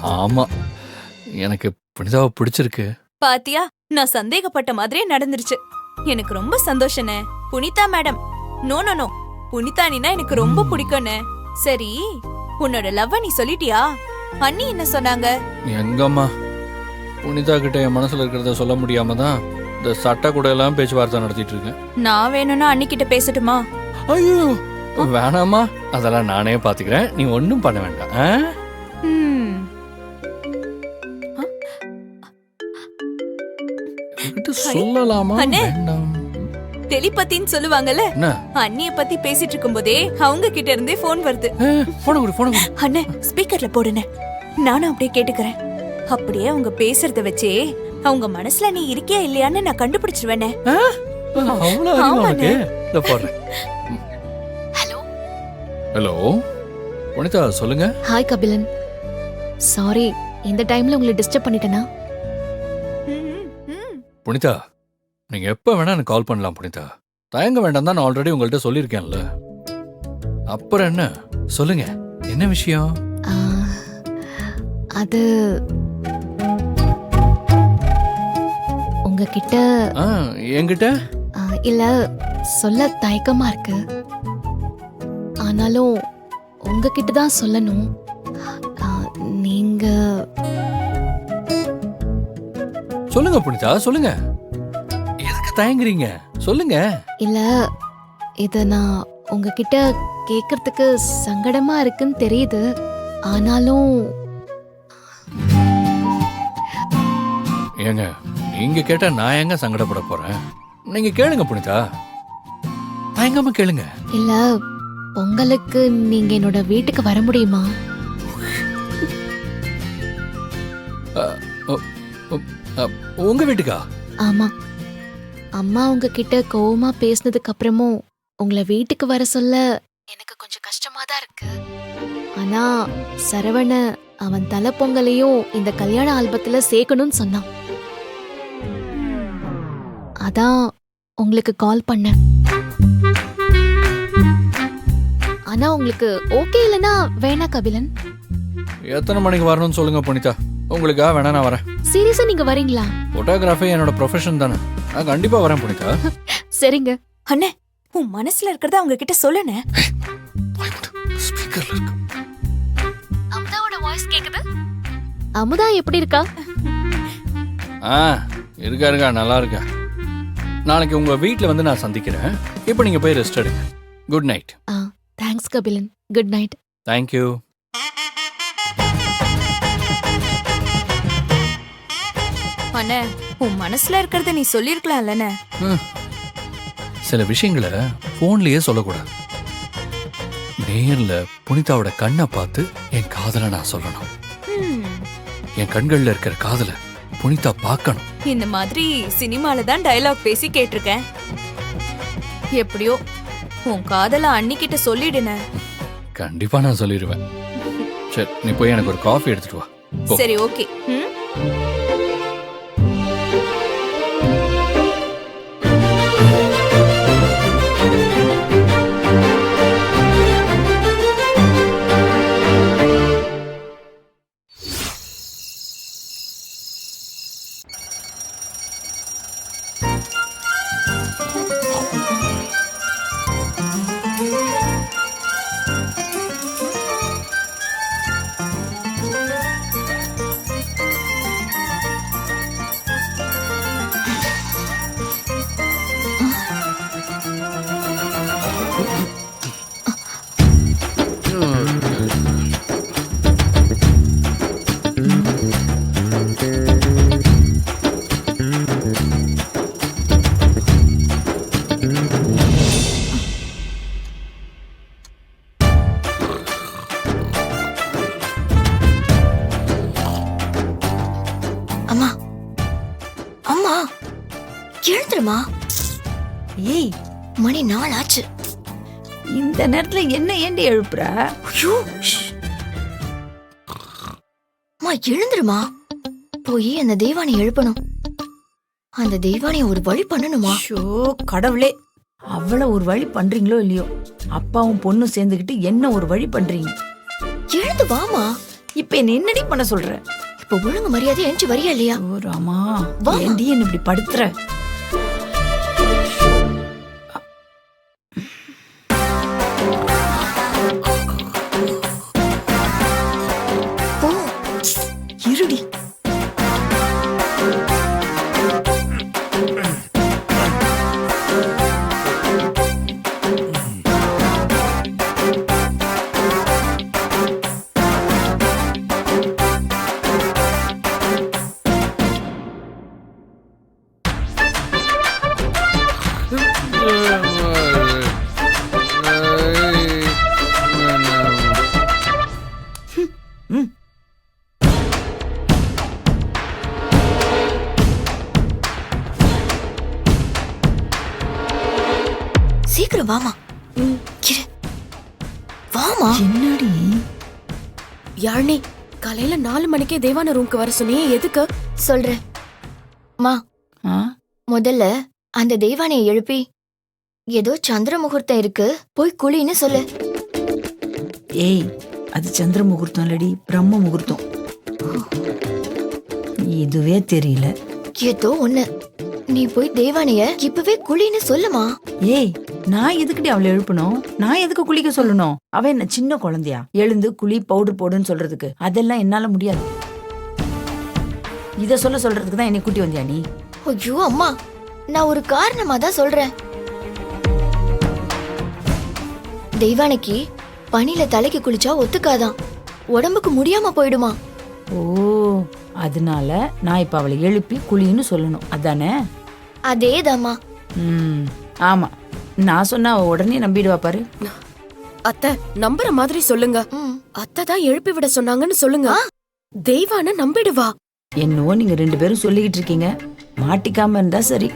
ஆமா, எனக்கு புனிதாவை பிடிச்சிருக்கு. பாத்தியா, நான் சந்தேகப்பட்ட மாதிரியே நடந்துருச்சு. எனக்கு ரொம்ப சந்தோஷனே. Punitha madam, no no no, புனிதானினா எனக்கு ரொம்ப பிடிக்கும்னே. சரி, உன்னோட லவ்வ நீ சொல்லிட்டியா? அண்ணி என்ன சொன்னாங்க? எங்கம்மா, புனிதா கிட்ட என் மனசுல இருக்கிறத சொல்ல முடியாம தான் இந்த சட்டை கூட எல்லாம் பேச்சுவார்த்தை நடத்திட்டு இருக்கேன். நான் வேணும்னா அண்ணி கிட்ட பேசட்டுமா? ஐயோ வேணாமா, அதெல்லாம் நானே பாத்துக்கிறேன், நீ ஒன்னும் பண்ண வேண்டாம். ம். சொல்லலாமா அண்ணே. வேண்டாம்? டெலிபதின்னு சொல்லுவாங்கல்ல, என்ன? அண்ணிய பத்தி பேசிட்டு இருக்கும்போதே அவங்க கிட்ட இருந்தே போன் வருது. போன குடு போன குடு. அண்ணே, ஸ்பீக்கர்ல போடுனே, நானும் அப்படியே கேட்டுக்கிறேன். அப்படியே அவங்க பேசுறத வச்சே அவங்க மனசுல நீ இருக்கியா இல்லையான்னு நான் கண்டுபிடிச்சிருவேனே. அவ்வளவு அறிவா உனக்கு? இதோ போடுறேன். ஹலோ ஹலோ புனிதா, சொல்லுங்க. ஹாய் கபிலன், சாரி இந்த டைம்ல உங்களை டிஸ்டர்ப் பண்ணிட்டேனா? புனிதா, நீங்க எப்ப வேணா எனக்கு கால் பண்ணலாம் புனிதா. தயங்க வேண்டாம் தான் நான் ஆல்ரெடி உங்கள்கிட்ட சொல்லியிருக்கேன்ல. அப்புறம் என்ன சொல்லுங்க, என்ன விஷயம்? ஆ, அது உங்ககிட்ட என்கிட்ட இல்ல, சொல்ல தயக்கமா இருக்கு. ஆனாலும் உங்ககிட்ட தான் சொல்லணும். நீங்க சொல்லுங்க புனிதா, சொல்லுங்க. எதுக்கு தயங்குறீங்க, சொல்லுங்க. இல்ல, இத நான் உங்ககிட்ட கேக்குறதுக்கு சங்கடமா இருக்குன்னு தெரியுது. ஆனாலும் ஏங்க, நீங்க கேட்டா நான் எங்க சங்கடப்பட போறேன்? நீங்க கேளுங்க புனிதா, தயங்காம கேளுங்க. இல்ல, பொங்கலுக்கு நீங்க என்னோட வீட்டுக்கு வர முடியுமா? உங்க வீட்டுக்கா? ஆமா, அம்மா உங்ககிட்ட கோவமா பேசினதுக்கு அப்புறமும் உங்களை வீட்டுக்கு வர சொல்ல எனக்கு கொஞ்சம் கஷ்டமா தான் இருக்கு. ஆனா சரவண அவன் தலை பொங்கலையும் இந்த கல்யாண ஆல்பத்துல சேர்க்கணும்னு சொன்னான். அதான் உங்களுக்கு கால் பண்ணேன். ஆனா உங்களுக்கு ஓகே இல்லனா வேணா கபிலன். எத்தனை மணிக்கு வரணும்னு சொல்லுங்க புனிதா, உங்களுக்கா வேணா நான் வரேன். சீரியஸா நீங்க வரீங்களா? போட்டோகிராஃபி என்னோட ப்ரொஃபஷன் தானே, நான் கண்டிப்பா வரேன் புனிதா. சரிங்க. அண்ணே, உன் மனசுல இருக்கிறத அவங்க கிட்ட சொல்லுனே. ஸ்பீக்கர்ல இருக்கு. அமுதாவோட வாய்ஸ் கேக்குது. அமுதா எப்படி இருக்கா? இருக்கா நல்லா இருக்கா. நாளைக்கு உங்க வீட்ல வந்து நான் சந்திக்கிறேன். இப்போ நீங்க போய் ரெஸ்ட் எடுங்க. Good night. Thanks Kabilan. Good night. Thank you. அண்ணே, உன் மனசுல இருக்கிறத நீ சொல்லிருக்கலாம்லண்ணே. சில விஷயங்களை போன்லயே சொல்லக்கூடாது. நேர்ல புனிதாவோட கண்ணை பார்த்து என் காதலை நான் சொல்லணும். என் கண்கள்ல இருக்கிற காதலை புனிதா பார்க்கணும். இந்த மாதிரி சினிமால தான் டயலாக் பேசி கேட்டிருக்கேன். எப்படியோ உன் காதல அண்ணிக்கிட்ட சொல்லிடுன. கண்டிப்பா நான் சொல்லிடுவேன். சரி, நீ போய் எனக்கு ஒரு காஃபி எடுத்துட்டு வா. சரி, ஓகே. எழுந்துருமா. ஏய், மணி 4 ஆச்சு. இந்த நேரத்துல என்ன ஏண்டி எழுப்புற? எழுந்துருமா. போய் அந்த தெய்வானை எழுப்பணும். அந்த தெய்வானை ஒரு வழி பண்ணணுமா? கடவுளே, அவள ஒரு வழி பண்றீங்களோ இல்லையோ, அப்பாவும் பொண்ணும் சேர்ந்துகிட்டு என்ன ஒரு வழி பண்றீங்க? எழுந்து வாமா. இப்ப என்ன என்னடி பண்ண சொல்ற? இப்ப ஒழுங்கு மரியாதை எஞ்சி வரியா இல்லையா? ஓ ராமா, வா. ஏண்டி என்ன இப்படி படுத்துற? போ. இருடி. ம். சீக்கிரம் வாமா. இரு. வாமா. என்னடி? யாழ்னி, காலையில 4 மணிக்கே தேவான ரூம்க்கு வர சொன்னியே, எதுக்கு? சொல்றேன். மா, ஆ? முதல்ல அந்த தெய்வானையை எழுப்பி ஏதோ சந்திர முகூர்த்தம் இருக்கு, போய் குளின்னு சொல்லு. ஏய், அது சந்திர முகூர்த்தம் இல்லடி, பிரம்ம முகூர்த்தம். இதுவே தெரியல. ஏதோ ஒண்ணு. நீ போய் தெய்வானைய இப்பவே குளின்னு சொல்லுமா. ஏய், நான் எதுக்குடி அவளை எழுப்பணும்? நான் எதுக்கு குளிக்க சொல்லணும்? அவ என்ன சின்ன குழந்தையா? எழுந்து குளி, பவுடர் போடுன்னு சொல்றதுக்கு? அதெல்லாம் என்னால முடியாது. இத சொல்றதுக்கு தான் என்னை கூட்டி வந்தியா நீ? ஐயோ அம்மா, நான் ஒரு காரணமா தான் சொல்றேன். தெய்வானைக்கு பனில தலைக்கு குளிச்சா ஒத்துக்காதான், உடம்புக்கு முடியாம போயிடுமா. ஓ, அதனால நான் இப்ப அவளை எழுப்பி குளின்னு சொல்லணும், அதானே? அதேதாம்மா. ஆமா, நான் சொன்னா அவ உடனே நம்பிடுவா பாரு. அத்தை, நம்புற மாதிரி சொல்லுங்க. ம். அத்தை தான் எழுப்பி விட சொன்னாங்கன்னு சொல்லுங்க. தெய்வான நம்பிடுவா. என்னவோ நீங்க 2 பேரும் சொல்லிக்கிட்டு இருக்கீங்க, மாட்டிக்காம இருந்தா சரி.